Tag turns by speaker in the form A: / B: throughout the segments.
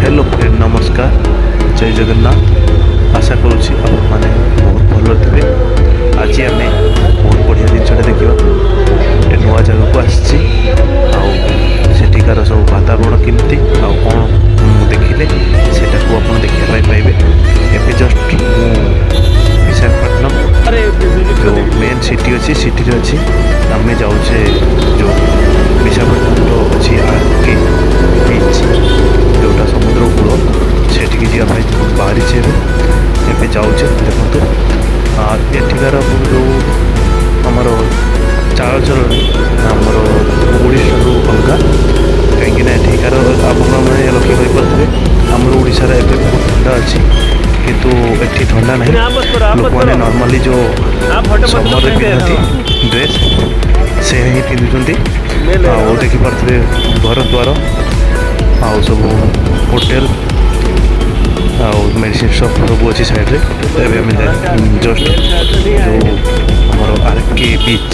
A: Hello friend नमस्कार जय जगन्नाथ आशा करुँची आपने बहुत भल थे आज आम बहुत बढ़िया जिनसा देखा गोटे नुआ जगह को आठिकार सब वातावरण केमती कौन देखिले से आप देखा पाइबे एवं जस्ट विशाखापट्टनम जो मेन सिटी अच्छी सिटी अच्छी आम जाऊे जो विशाखापट्टनम अच्छी आरके बीच जोटा समुद्र कूल से जावाई बाहरी एवं जाऊे देखो एठिकार जो आमर चाल चलन आमर ओडिशा अलग कहीं एठिकार आपने लक्ष्य करें आमर ओडिशार एवं बहुत ठंडा अच्छी किंतु एठी ठंडा नहीं लोक मैंने नॉर्मली जो समर पिंधती ड्रेस से ही पिंधुंट देखिपे घर द्वार आउ सब होटेल मेडिसिन शॉप सब अच्छी साइड में जस्ट जो आमर आरके बीच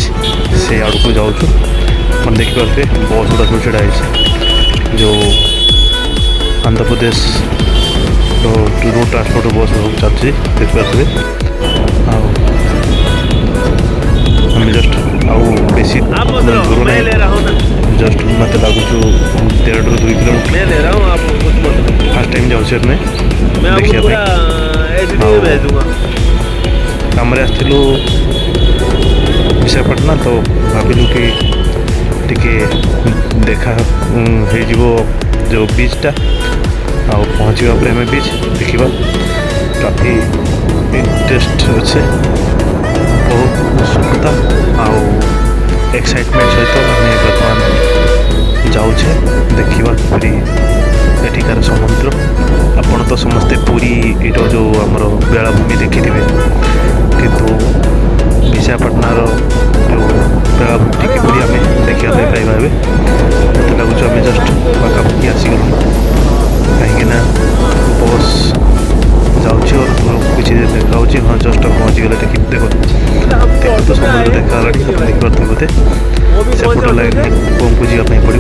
A: से आड़ को जाऊँ मैंने देखिपे बस गुड़ा सब छड़ा जो Andhra Pradesh road transport bus सब चलती देखिपे जस्ट आउ बेसी दूर नहीं जस्ट मत लगुच 1.5 ରୁ 2 किलोमीटर फर्स्ट टाइम जाऊँ देखिए कम आसलु विशाखापट्टनम तो भाविलु कि टिके देखा हो जो बीचटा आ पहुँचा प्रेम बीच देखा काफ़ी इंटरेस्ट अच्छे बहुत उत्सुकता आउ एक्साइटमेंट सहित आम बर्तमान जाऊे देखा पूरी एठिकार समुद्र आपण तो समस्ते पूरी इटर जो आमर बेलाभूमि देखिथे किंतु विशाखापट्टनम जो बेलाभूमि किपरि आम देखा पाइबा मत लगुच आम जस्ट पाखापाखि आसीगलु कहीं बस जाऊँगी और किसी देखा हाँ जस्ट पहुँची गले देखो तो समुद्र देखा देखिए बोधे सेपट लाइन को जावाई पड़ो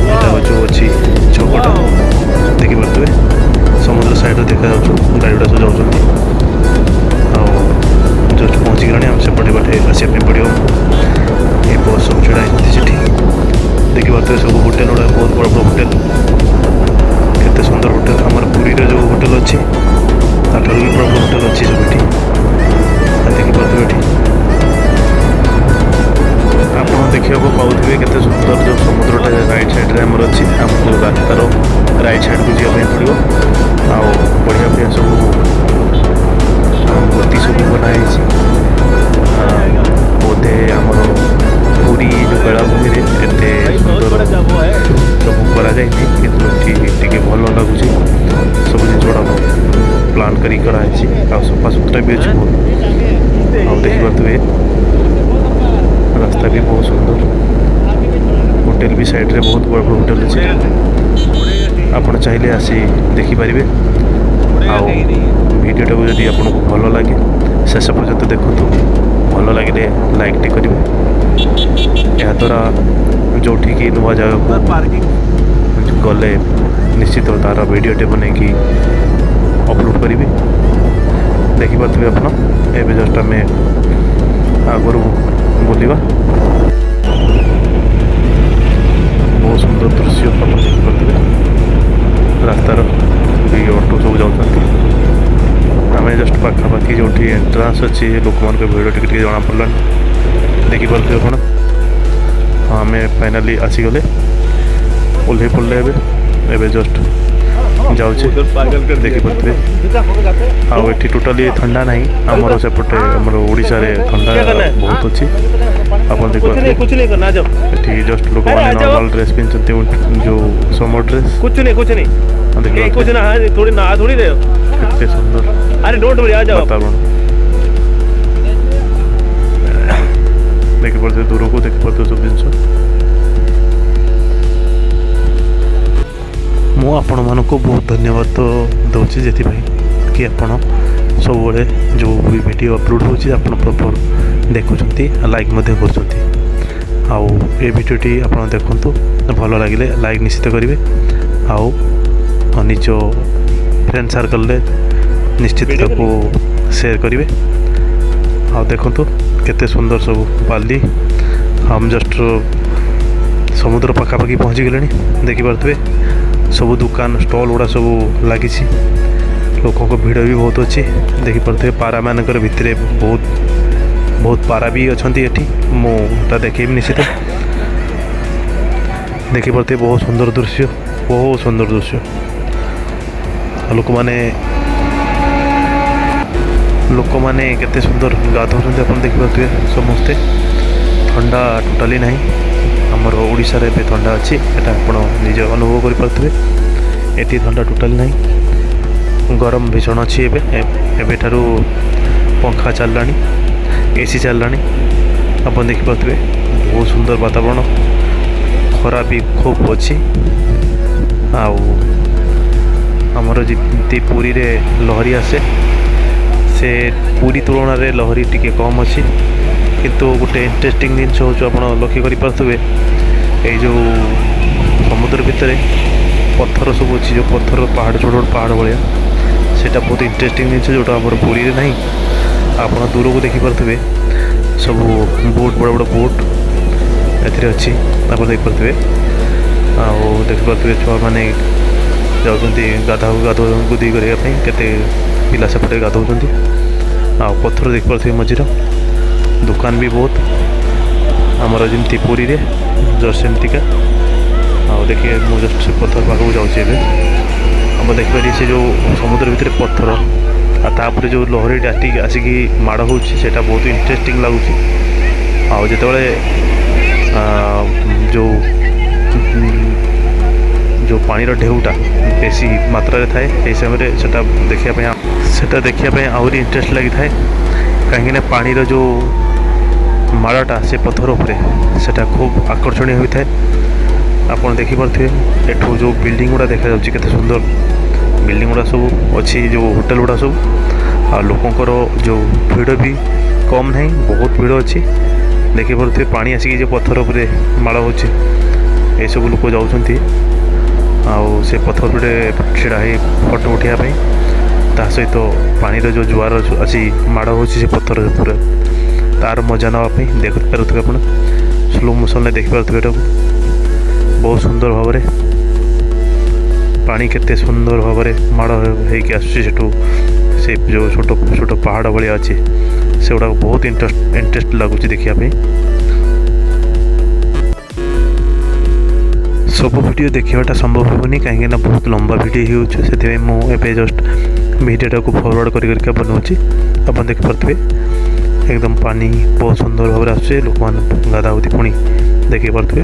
A: यहाँ जो अच्छी छकटा देखिपे समुद्र साइड देखा गाड़ी गुड़ा सब जाऊँ जस्ट पहुँची गला आम सेपटे बाटे आसपा पड़ो ये बस सब छड़ा से देखिपे सब होटेल गुड़ा बहुत बड़ बड़ होटेल केते सुंदर होटेल आमर पुरी जो होटेल अच्छी ताठू भी बड़ होटेल अच्छी सब ये देखिपे आप देखा पाथे के सुंदर जो समुद्रटा राइट साइड आमर अच्छी आमको रास्तार राइट साइड को जावाई पड़ो बढ़िया बढ़िया सब मूर्ति सब बनाई बोधे आमर पूरी जो बेलाभूमि एते सुंदर सब कर भल लगुच सब जिन प्लान कराई सफा सुतरा भी अच्छे बहुत देखिपे रास्ता भी बहुत सुंदर होटेल भी साइड रे बहुत बड़ बड़ होटेल अच्छे आप चाहिए आसी देखिपारे वीडियोटा को जब आपको भल लगे शेष पर्यंत देखो भल लगे लाइक टे करेंगे या द्वारा जो नुआ जगह को गले निश्चित तार वीडियोटे बन अपलोड करी देखिपे आप जस्ट आम आगर बुलवा बहुत सुंदर दृश्य आप देखिपे रास्तार भी ऑटो सब जाऊँ आम जस्ट पाखापाखि जो एंट्रांस अच्छी लोक मान भिड़ टे जना पड़ा देखिपे आप आम फाइनाली आसीगले ओह्ल पड़े एवं जस्ट जाऊे देखिपे आठी टोटाली ठंडा ना आमर सेपटे आमर ओडिशा रे ठंडा बहुत अच्छी आप देखिए जस्ट लोक नॉर्मल ड्रेस पिंधते जो समर ड्रेस
B: कुछ नहीं थोड़ी ना थोड़ी रहे
A: कितने सुंदर
B: अरे डोंट वरी आ जाओ
A: वातावरण देखिपे दूर को देखिपे सब जिन मु आपण मानक बहुत धन्यवाद दूसरी जे कि आपण सब जो भी वीडियो अपलोड होची प्रॉपर देखुंती लाइक कर आउ ये भिडियोटी आप देखु भल लगे लाइक निश्चित करेंगे आउ निज फ्रेंड सर्कल निश्चित ताको शेयर करेंगे। आ देखु केते सुंदर सब बाली हम जस्ट समुद्र पाखापाखि पहुँची गले देखिपे सब दुकान स्टॉल गुड़ा सब लगी लोकों को भीड़ भी बहुत अच्छी देखिपे पारा मानकर भितर बहुत पारा भी अच्छा ये मुझे देखे निश्चित देखिपे बहुत सुंदर दृश्य लोक मैंने केते सुंदर गाधौं आप देखिपे समस्ते ठंडा टोटाली ना आमर ओडिशा रे ठंडा अच्छी एटा आपण निज अनुभव करें ये ठंडा टोटाली ना गरम भीषण अच्छी एबे ठारू पंखा चलला एसी चलला आप देखिपे बहुत सुंदर वातावरण खरा भी खूब अच्छी आमर जी पुरी रे लहरी आसे से पुरी तुलन में लहरी टिके कम अच्छी किंतु गोटे इंटरेस्टिंग जिन हूँ आप लक्ष्य करेंगे ये जो समुद्र भितर पत्थर सब अच्छी जो पत्थर पहाड़ छोट छोट पहाड़ भाया सेटा बहुत इंटरेस्टिंग जिन जोटा आम पुरी में ना आप दूर को देखिपे सब बोट बड़ बड़ बोट ए अच्छी आप देखिपे देखिपे छुआ मैंने जाऊँगी गुदी करने केते पिला सेपटे गाधौं पत्थर देखिपे मझीर दुकान भी बहुत आमर जमी पुरी रे जस्ट सेमतिका देखिए मुझे जस्ट से पत्थर पाखक जाऊँगी हम देखिपारे से जो समुद्र भितर पत्थर आपर जो लहरी डाटी आसिकी माड़ हो बहुत इंटरेस्टिंग लगुच आते जो पानी ढेउटा बेसी मात्रा थाए समय से देखा आहरी इंटरेस्ट लगी थाए कहीं पानी जो माड़टा से पत्थर उपरे सेटा खूब आकर्षणीय होता है आप देखिपे एठू जो बिल्डिंग गुड़ा देखा जाउछि केते सुंदर बिल्डिंग गुड़ा सब अच्छी जो होटल गुड़ा सब आ लोकंकर जो भीड़ भी कम नहीं बहुत भीड़ अच्छी देखिपे पानी आसिक जो पत्थर उपरे माड़ हो सब लोक जाउछंती से पत्थर पे छिड़ा है फोटो उठाइबा ता सहित पानी जो जुआर आसी माड़ हो पत्थर पूरा तार मजा नापी देख पारे आप स्लो मोशन देखिपे बहुत सुंदर भाव पानी केते सुंदर भाव माड़ होटू से जो छोट छोट पहाड़ भाया अच्छी से गुड़ा बहुत इंटरेस्ट लगुच देखापी सब वीडियो देखाटा संभव होनी कहीं बहुत लंबा वीडियो होते मुझे जस्ट वीडियोटा को फॉरवर्ड करके बनाऊँगी आप देखिपे एकदम पानी बहुत सुंदर भाव आसुचे लोक मैंने गाधाउती पुणी देखिपे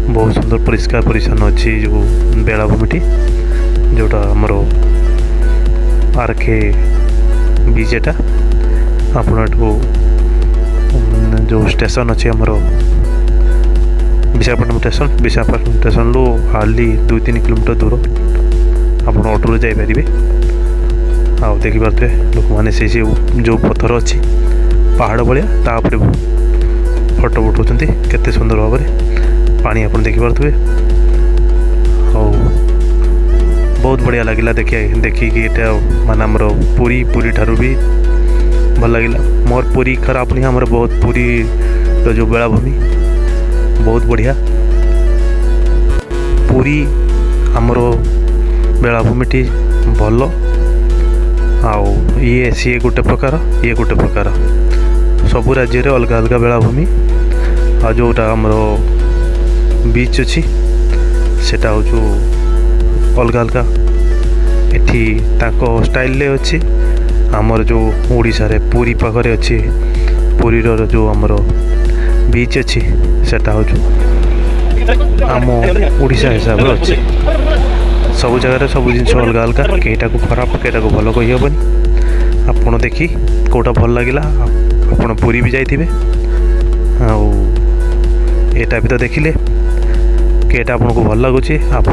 A: बहुत सुंदर परिष्कार परिच्छन्न अच्छी जो बेलाभूमिटी जोटा आमर आरके बीजेटा आपण जो स्टेशन अच्छी आमर विशाखापट्टनम स्टेशन रू हार्डली 2-3 किलोमीटर दूर आप ऑटो जापर आ देखिपे लोक मैंने से जो पत्थर अच्छी पहाड़ भाया तापर फोटो उठाऊँ केते सुंदर भाव पानी आप देखिपे बहुत बढ़िया लगिला देखिकी ये माने आमर पुरी ठारू भी भल लगिला मोर पुरी खराब नहीं आमर बहुत पुरी जो बेलाभूमि बहुत बढ़िया पुरी आमर बेलाभूमिटी भल ये सी गोटे प्रकार ये गोटे प्रकार सबू राज्य रे अलग अलग बेलाभूमि आ जोटा आमर बीच अच्छी सेटा हूँ अलग अलग एठी ताको स्टाइल रे अच्छी आमर जो ओडिशा रे पुरी पाखरे अच्छी पुरी जो आमर बीच अच्छी सेटा हूँ आम ओडिशा हिसाब से अच्छी सब जगह सब जिन अलग अलग कईटा को खराब कईटा को भल कही हेनी आपड़ देखी कौटा भल लगिला आपड़ पुरी भी जाइए आटा भी तो देखिले कईटा आपन को भल लगुच आप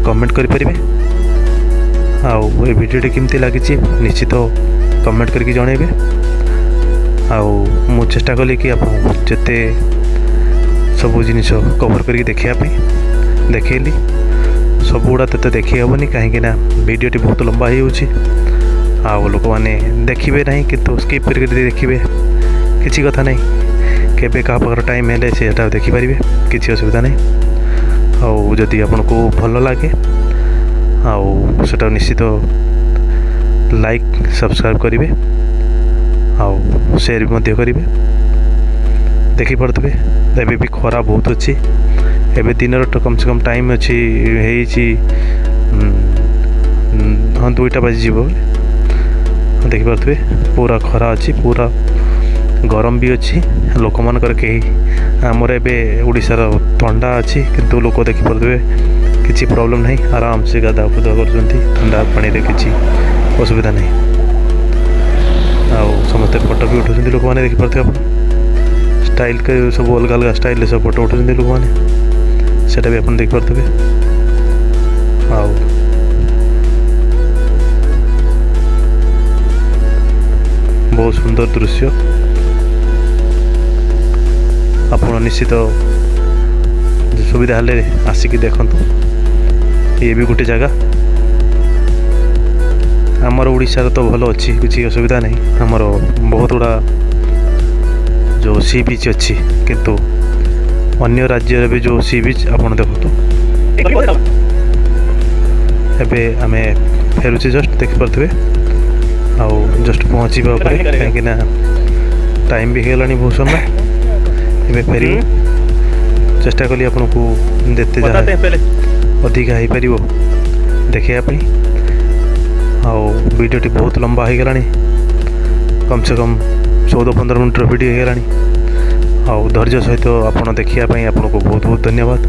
A: कमेंट करें आउ भिडियोटी केमती लगी निश्चित कमेंट करके जनइबे मु चेष्टा कली कि आप जिते सब जिन कवर करके देखापी देखली सब गुड़ा तो देखी हेनी कहीं वीडियोटी बहुत लंबा हो लोक मैंने देखिए ना कि स्किप करके देखिए किसी कथा नहीं केबे क्या पाखर टाइम है से देखिपारे किसी असुविधा नहीं आदि आपन को भल लगे आटा निश्चित लाइक सब्सक्राइब करेंगे शेयर भी करेंगे देखी पारे एबे भी खरा बहुत अच्छी एबे दिन कम से कम टाइम अच्छी हाँ 2टा बाजी देखी पारे पूरा खरा अच्छी पूरा गरम भी अच्छी लोक मानकर कहीं आमर एवं ओडिशार ठंडा अच्छी किंतु लोक देखिपे किसी प्रॉब्लम नहीं आराम से गाधा फुदा कर ठंडा पानी रे किसी असुविधा नहीं समस्ते फोटो भी उठाऊँ लोक मैंने देखिपे आप स्टाइल के सब अलग अलग स्टाइल सब फोटो उठाऊँ लोक मैंने सेटा भी आप देखिपे बहुत सुंदर दृश्य ଆପଣ ନିଶ୍ଚିତ ସୁବିଧା ହେଲେ ଆସିକି ଦେଖନ୍ତୁ ଇଏ ବି ଗୋଟେ ଜାଗା ଆମର ଓଡ଼ିଶାରେ ତ ଭଲ ଅଛି କିଛି ଅସୁବିଧା ନାହିଁ ଆମର ବହୁତ ଗୁଡ଼ା ଯେଉଁ ସି ବିଚ୍ ଅଛି କିନ୍ତୁ ଅନ୍ୟ ରାଜ୍ୟରେ ବି ଯେଉଁ ସି ବିଚ୍ ଆପଣ ଦେଖନ୍ତୁ ଏବେ ଆମେ ଫେରୁଛେ ଜଷ୍ଟ ଦେଖିପାରୁଥିବେ ଆଉ ଜଷ୍ଟ ପହଞ୍ଚିବା ଉପରେ କାହିଁକିନା ଟାଇମ୍ ବି ହେଇଗଲାଣି ବହୁତ ସମୟ ଏବେ ଫେରି ଚେଷ୍ଟା କଲି ଆପଣଙ୍କୁ ଯେତେ ଯାହା ଅଧିକା ହେଇପାରିବ ଦେଖିବା ପାଇଁ वीडियोटी बहुत लंबा हो गलानी कम से कम 14-15 मिनटर वीडियो हो गलानी धैर्य सहित आपड़ देखापी आपन को बहुत बहुत धन्यवाद।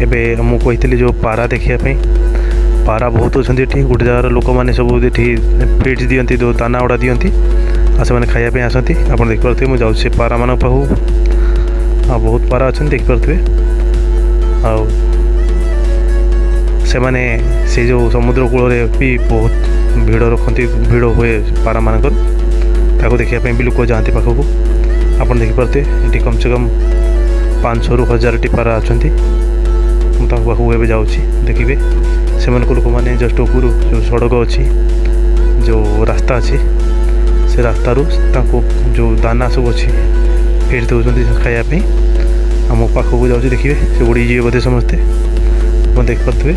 A: एवं मुझे कही जो पारा देखापी पारा बहुत अच्छा ये गोटे जगार लोक मैंने सब ये फीड्स दिखती जो दाना गुड़ा दिखती से खायापी आसती आप देखिपे मुझे जाऊँ पारा मान पाखु बहुत पारा अच्छा देखिपे से जो समुद्र कूल भी बहुत भीड़ रखती भीड़ हुए पारा मानकर ताको देखापी भी लोक जाती पाखक आप देखिपे ये कम से कम 500 ରୁ 1000 टी पारा अच्छा मुझे पाखक एवं जाऊँगी देखिए से लोक मैंने जस्ट ऊपर जो सड़क अच्छी जो रास्ता अच्छी से रास्तार जो दाना सब अच्छी फीड दौरान खायापी आम पाखक जाऊँगी देखिए से उड़ी जी बोधे समस्ते आप देखिपे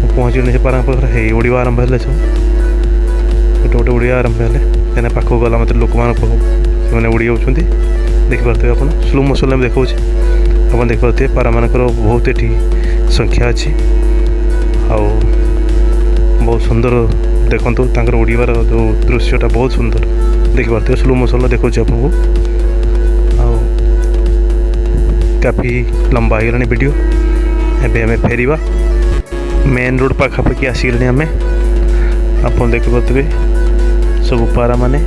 A: पहुँच से पारा पाखे उड़ा आरंभ है सब गोटे गोटे उड़ा आरंभ है कहीं पाखक गला मतलब लोक मैंने उड़ी जाऊँ देखिपे आप स्लो मोशन में देखा आप देखिपे पारा मानकर बहुत ये संख्या अच्छी बहुत सुंदर देखु तर उड़ार जो दृश्यटा बहुत सुंदर देखिपे स्लो मोशन देखा आपको काफ़ी लंबा हो गला वीडियो एवं आम फेरिया मेन रोड पाखापाखि आसिगले आम आप देखिपे सब पारा माने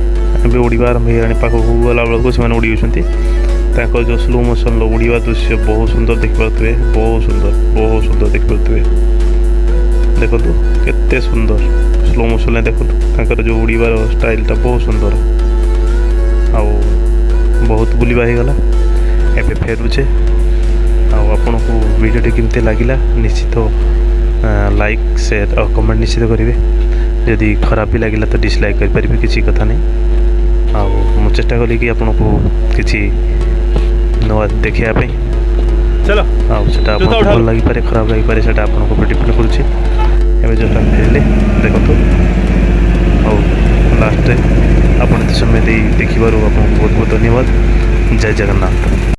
A: उड़ा आरंभ हो पाखक गला बेलू से उड़ी जो स्लो मोशन उड़ा दृश्य बहुत सुंदर देखिपे बहुत सुंदर देखिपे देखो केते सुंदर स्लो मोशन देखो जो उड़ार स्टाइलटा बहुत सुंदर बहुत बुलवा हो गला एवं फेरुचे आपन को वीडियोटी केमती लगिला निश्चित लाइक शेयर और कमेंट निश्चित करेंगे जदि खराब भी लगिला तो डिसलाइक करें किसी कथा नहीं मुझे चेष्टा कली कि आपन को किसी नवा देखापी
B: चलो
A: सेटा भल लगिपारे खराब लगिपारे सेटा आपन को डिपेंड करुच्छे एवं जस्ट आम फेरले देखो लास्ट आप समय देखिबार आपको बहुत बहुत धन्यवाद। जय जगन्नाथ।